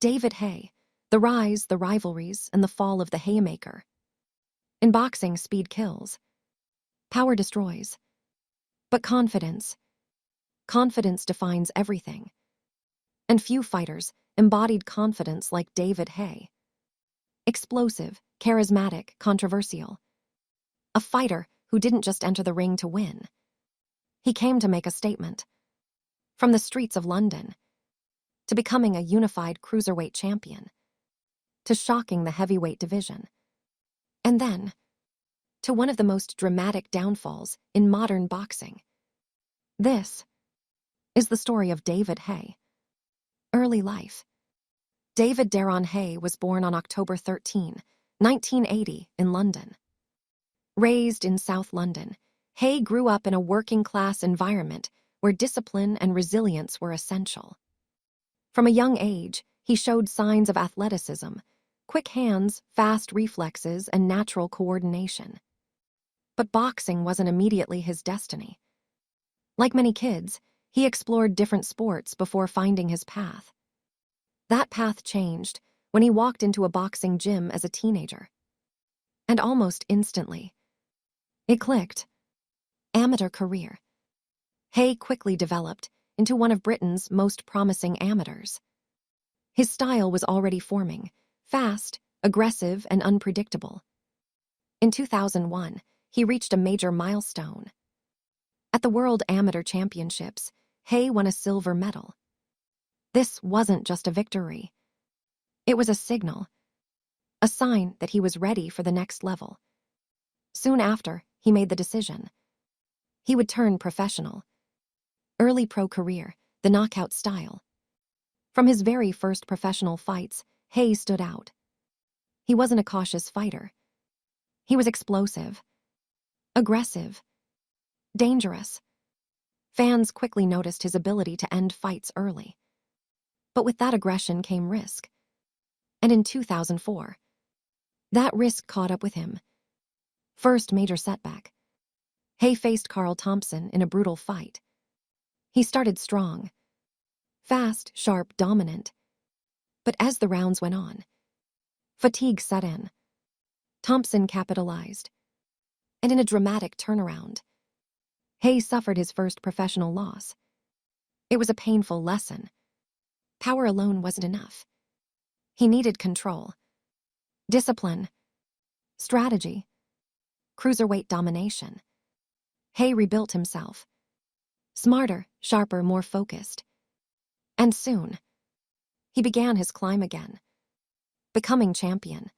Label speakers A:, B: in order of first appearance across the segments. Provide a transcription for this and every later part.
A: David Haye, The Rise, the Rivalries, and the Fall of the Hayemaker. In boxing, speed kills. Power destroys. But confidence defines everything. And few fighters embodied confidence like David Haye. Explosive, charismatic, controversial. A fighter who didn't just enter the ring to win. He came to make a statement. From the streets of London, to becoming a unified cruiserweight champion, to shocking the heavyweight division, and then to one of the most dramatic downfalls in modern boxing. This is the story of David Haye. Early life. David Daron Haye was born on October 13, 1980, in London. Raised in South London, Haye grew up in a working-class environment where discipline and resilience were essential. From a young age, he showed signs of athleticism, quick hands, fast reflexes, and natural coordination. But boxing wasn't immediately his destiny. Like many kids, he explored different sports before finding his path. That path changed when he walked into a boxing gym as a teenager. And almost instantly, it clicked. Amateur career. Haye quickly developed into one of Britain's most promising amateurs. His style was already forming, fast, aggressive, and unpredictable. In 2001, he reached a major milestone. At the World Amateur Championships, Haye won a silver medal. This wasn't just a victory. It was a signal, a sign that he was ready for the next level. Soon after, he made the decision. He would turn professional. Early pro career, the knockout style. From his very first professional fights, Haye stood out. He wasn't a cautious fighter. He was explosive, aggressive, dangerous. Fans quickly noticed his ability to end fights early. But with that aggression came risk. And in 2004, that risk caught up with him. First major setback. Haye faced Carl Thompson in a brutal fight. He started strong. Fast, sharp, dominant. But as the rounds went on, fatigue set in. Thompson capitalized. And in a dramatic turnaround, Haye suffered his first professional loss. It was a painful lesson. Power alone wasn't enough. He needed control, discipline, strategy, cruiserweight domination. Haye rebuilt himself. Smarter, sharper, more focused. And soon, he began his climb again, becoming champion.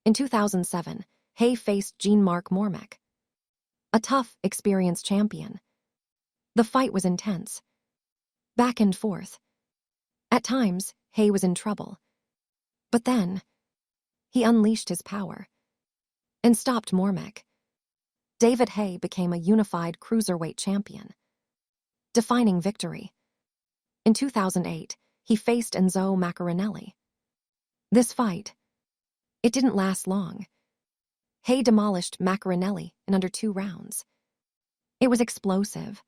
A: In 2007, Haye faced Jean-Marc Mormec, a tough, experienced champion. The fight was intense. Back and forth. At times, Haye was in trouble. But then, he unleashed his power and stopped Mormec. David Haye became a unified cruiserweight champion, defining victory. In 2008, he faced Enzo Maccarinelli. This fight, it didn't last long. Haye demolished Maccarinelli in under 2 rounds. It was explosive,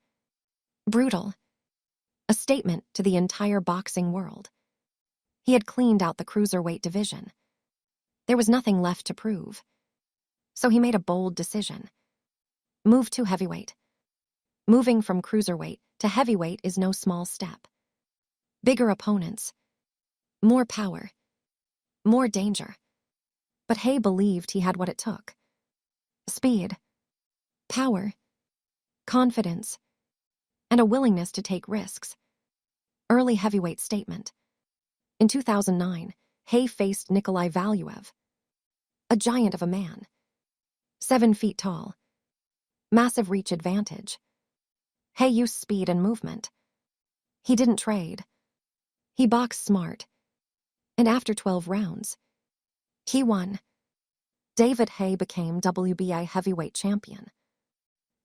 A: brutal, a statement to the entire boxing world. He had cleaned out the cruiserweight division. There was nothing left to prove. So he made a bold decision. Move to heavyweight. Moving from cruiserweight to heavyweight is no small step. Bigger opponents, more power, more danger. But Haye believed he had what it took. Speed, power, confidence, and a willingness to take risks. Early heavyweight statement. In 2009, Haye faced Nikolai Valuev, a giant of a man. 7 feet tall. Massive reach advantage. Haye used speed and movement. He didn't trade. He boxed smart. And after 12 rounds, he won. David Haye became WBA heavyweight champion.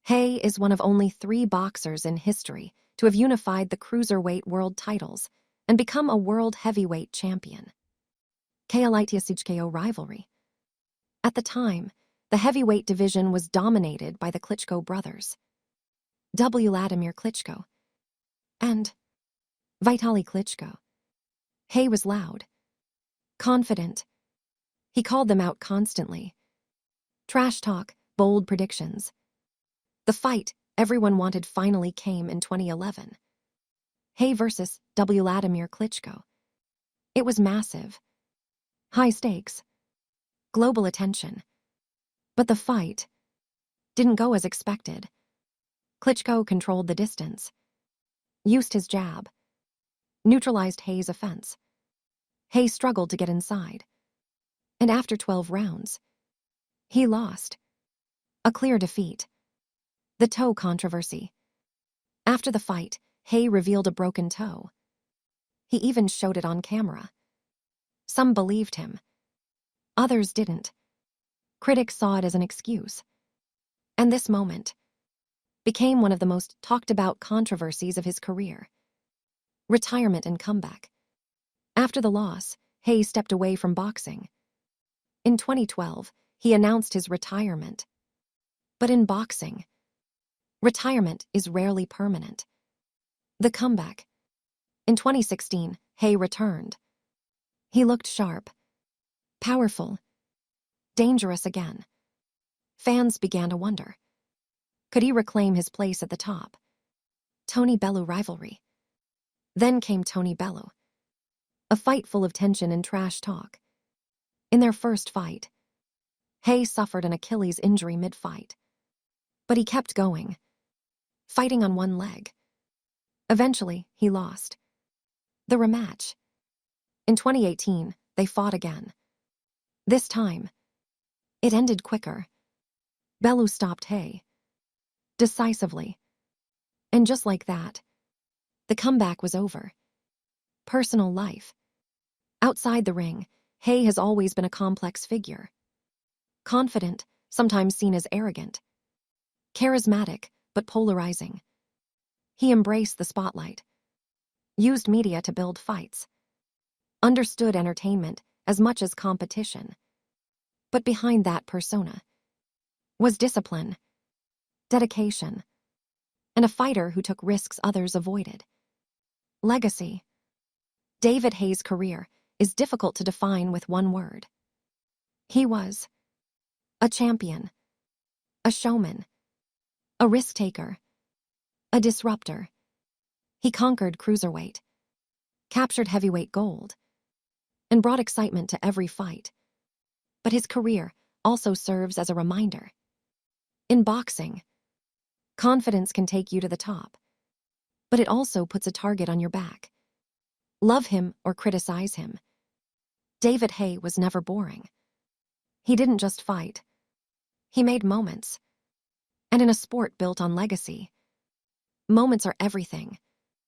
A: Haye is one of only 3 boxers in history to have unified the cruiserweight world titles and become a world heavyweight champion. Rivalry. At the time, the heavyweight division was dominated by the Klitschko brothers, Wladimir Klitschko and Vitaly Klitschko. Haye was loud, confident. He called them out constantly. Trash talk, bold predictions. The fight everyone wanted finally came in 2011. Haye versus Wladimir Klitschko. It was massive. High stakes. Global attention. But the fight didn't go as expected. Klitschko controlled the distance, used his jab, neutralized Haye's offense. Haye struggled to get inside. And after 12 rounds, he lost. A clear defeat. The toe controversy. After the fight, Haye revealed a broken toe. He even showed it on camera. Some believed him. Others didn't. Critics saw it as an excuse. And this moment became one of the most talked about controversies of his career. Retirement and comeback. After the loss, Haye stepped away from boxing. In 2012, he announced his retirement. But in boxing, retirement is rarely permanent. The comeback. In 2016, Haye returned. He looked sharp, powerful, dangerous again. Fans began to wonder. Could he reclaim his place at the top? Tony Bellew rivalry. Then came Tony Bellew. A fight full of tension and trash talk. In their first fight, Haye suffered an Achilles injury mid-fight. But he kept going, fighting on one leg. Eventually, he lost. The rematch. In 2018, they fought again. This time, it ended quicker. Bellew stopped Haye decisively. And just like that, the comeback was over. Personal life. Outside the ring, Haye has always been a complex figure. Confident, sometimes seen as arrogant. Charismatic, but polarizing. He embraced the spotlight. Used media to build fights. Understood entertainment as much as competition. But behind that persona was discipline, dedication, and a fighter who took risks others avoided. Legacy. David Haye's career is difficult to define with one word. He was a champion, a showman, a risk-taker, a disruptor. He conquered cruiserweight, captured heavyweight gold, and brought excitement to every fight. But his career also serves as a reminder. In boxing, confidence can take you to the top, but it also puts a target on your back. Love him or criticize him, David Haye was never boring. He didn't just fight. He made moments. And in a sport built on legacy, moments are everything.